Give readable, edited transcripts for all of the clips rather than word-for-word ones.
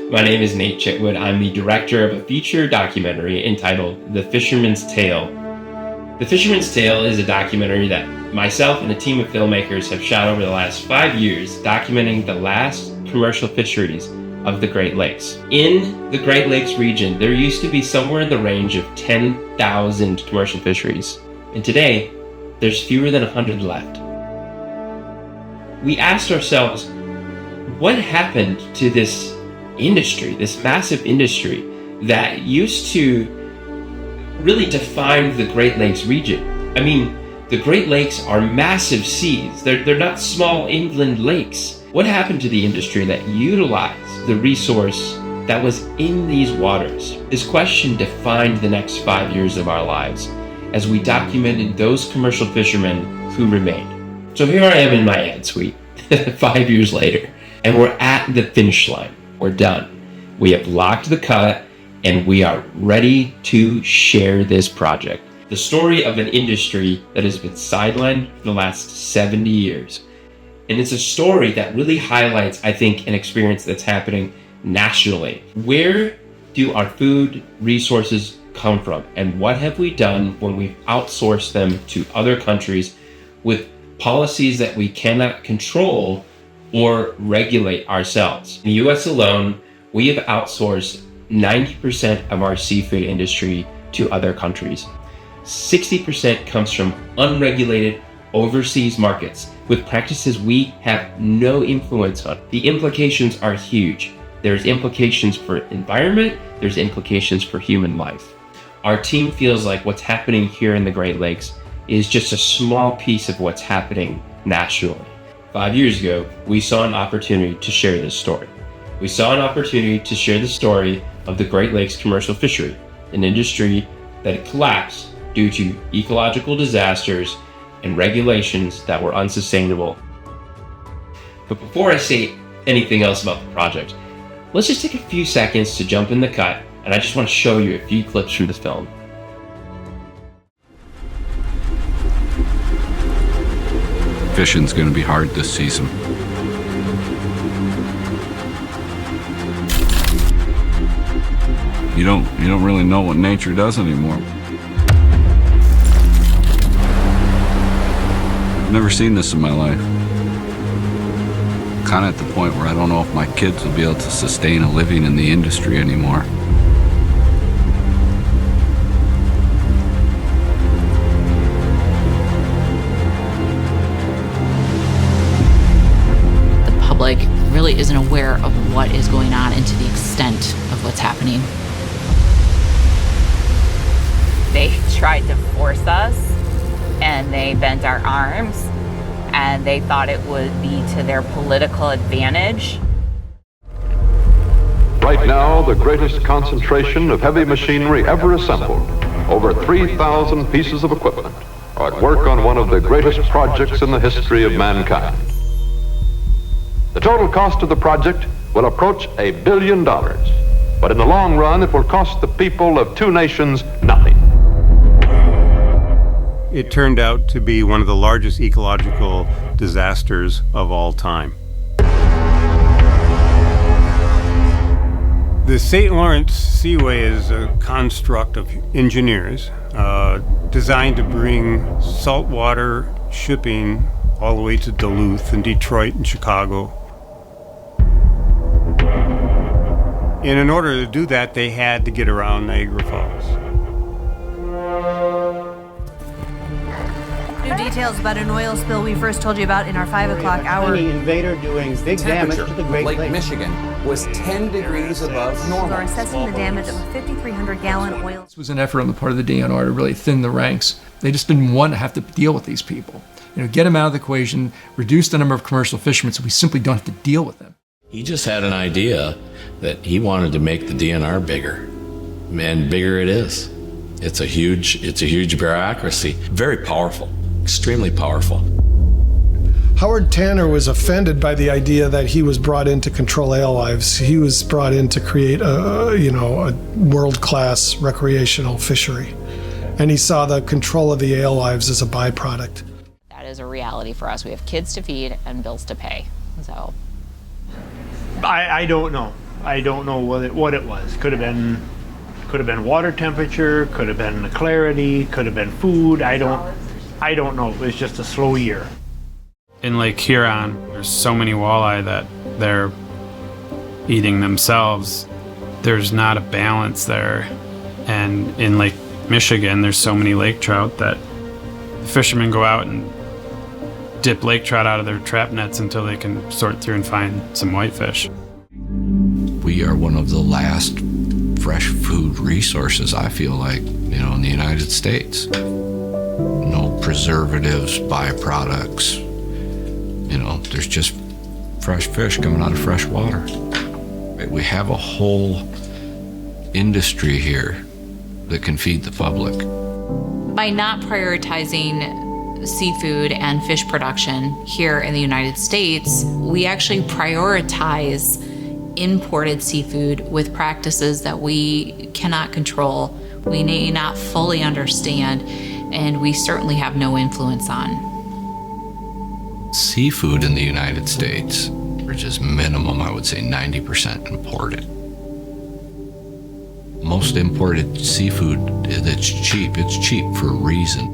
My name is Nate Chitwood. I'm the director of a feature documentary entitled The Fisherman's Tale. The Fisherman's Tale is a documentary that myself and a team of filmmakers have shot over the last 5 years, documenting the last commercial fisheries of the Great Lakes. In the Great Lakes region, there used to be somewhere in the range of 10,000 commercial fisheries. And today, there's fewer than 100 left. We asked ourselves, what happened to this industry, this massive industry that used to really define the Great Lakes region? I mean, the Great Lakes are massive seas. They're not small inland lakes. What happened to the industry that utilized the resource that was in these waters? This question defined the next 5 years of our lives as we documented those commercial fishermen who remained. So here I am in my ad suite 5 years later, and we're at the finish line. We're done. We have locked the cut, and we are ready to share this project. The story of an industry that has been sidelined for the last 70 years. And it's a story that really highlights, I think, an experience that's happening nationally. Where do our food resources come from? And what have we done when we've outsourced them to other countries with policies that we cannot control or regulate ourselves? In the US alone, we have outsourced 90% of our seafood industry to other countries. 60% comes from unregulated overseas markets with practices we have no influence on. The implications are huge. There's implications for environment, there's implications for human life. Our team feels like what's happening here in the Great Lakes is just a small piece of what's happening nationally. 5 years ago, we saw an opportunity to share this story. We saw an opportunity to share the story of the Great Lakes commercial fishery, an industry that had collapsed due to ecological disasters and regulations that were unsustainable. But before I say anything else about the project, let's just take a few seconds to jump in the cut, and I just want to show you a few clips from the film. Fishing's going to be hard this season. You don't really know what nature does anymore. I've never seen this in my life. Kind of at the point where I don't know if my kids will be able to sustain a living in the industry anymore. The public really isn't aware of what is going on and to the extent of what's happening. They tried to force us, and they bent our arms, and they thought it would be to their political advantage. Right now, the greatest concentration of heavy machinery ever assembled, over 3,000 pieces of equipment, are at work on one of the greatest projects in the history of mankind. The total cost of the project will approach $1 billion, but in the long run, it will cost the people of two nations nothing. It turned out to be one of the largest ecological disasters of all time. The St. Lawrence Seaway is a construct of engineers designed to bring saltwater shipping all the way to Duluth and Detroit and Chicago. And in order to do that, they had to get around Niagara Falls. New details about an oil spill we first told you about in our 5 o'clock hour. Tiny invader doing big damage to the Great Lakes. Lake Michigan was 10 degrees above normal. We're assessing the damage of a 5,300-gallon oil. This was an effort on the part of the DNR to really thin the ranks. They just didn't want to have to deal with these people. Get them out of the equation, reduce the number of commercial fishermen so we simply don't have to deal with them. He just had an idea that he wanted to make the DNR bigger, and bigger it is. It's a huge bureaucracy, very powerful, extremely powerful. Howard Tanner was offended by the idea that he was brought in to control alewives. He was brought in to create a world-class recreational fishery, and he saw the control of the alewives as a byproduct. That is a reality for us. We have kids to feed and bills to pay. So I don't know. I don't know what it was. Could have been water temperature, could have been the clarity, could have been food. I don't know. It was just a slow year. In Lake Huron, there's so many walleye that they're eating themselves. There's not a balance there. And in Lake Michigan, there's so many lake trout that the fishermen go out and dip lake trout out of their trap nets until they can sort through and find some whitefish. We are one of the last fresh food resources, I feel like, in the United States. No preservatives, byproducts. There's just fresh fish coming out of fresh water. We have a whole industry here that can feed the public. By not prioritizing seafood and fish production here in the United States, we actually prioritize imported seafood with practices that we cannot control, we may not fully understand, and we certainly have no influence on. Seafood in the United States, which is minimum, I would say 90% imported. Most imported seafood that's cheap, it's cheap for a reason.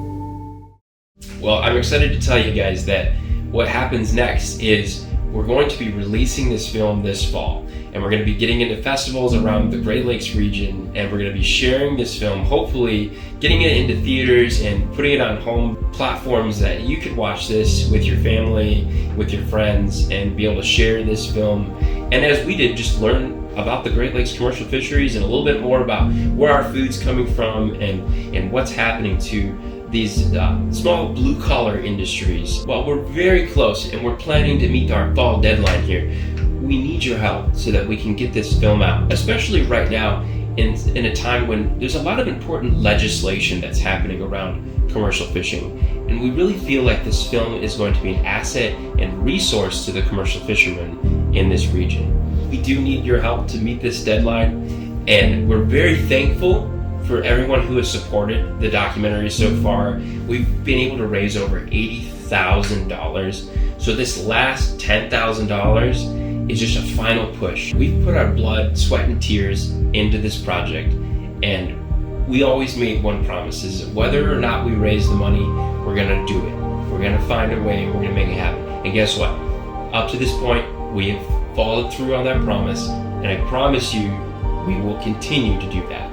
Well, I'm excited to tell you guys that what happens next is we're going to be releasing this film this fall, and we're going to be getting into festivals around the Great Lakes region, and we're going to be sharing this film, hopefully getting it into theaters and putting it on home platforms that you could watch this with your family, with your friends, and be able to share this film. And as we did, just learn about the Great Lakes commercial fisheries and a little bit more about where our food's coming from and what's happening to these small blue-collar industries. Well, we're very close and we're planning to meet our fall deadline here. We need your help so that we can get this film out, especially right now in a time when there's a lot of important legislation that's happening around commercial fishing. And we really feel like this film is going to be an asset and resource to the commercial fishermen in this region. We do need your help to meet this deadline, and we're very thankful for everyone who has supported the documentary so far. We've been able to raise over $80,000. So this last $10,000 is just a final push. We've put our blood, sweat, and tears into this project, and we always made one promise, is whether or not we raise the money, we're gonna do it. We're gonna find a way, we're gonna make it happen. And guess what? Up to this point, we have followed through on that promise, and I promise you, we will continue to do that.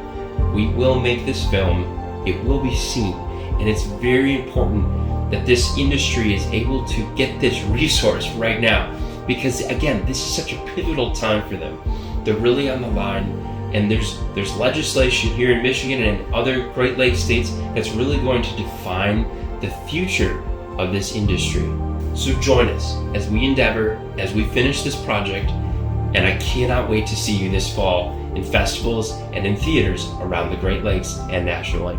We will make this film, it will be seen, and it's very important that this industry is able to get this resource right now, because again, this is such a pivotal time for them. They're really on the line, and there's legislation here in Michigan and other Great Lakes states that's really going to define the future of this industry. So join us as we endeavor, as we finish this project, and I cannot wait to see you this fall in festivals and in theaters around the Great Lakes and nationally.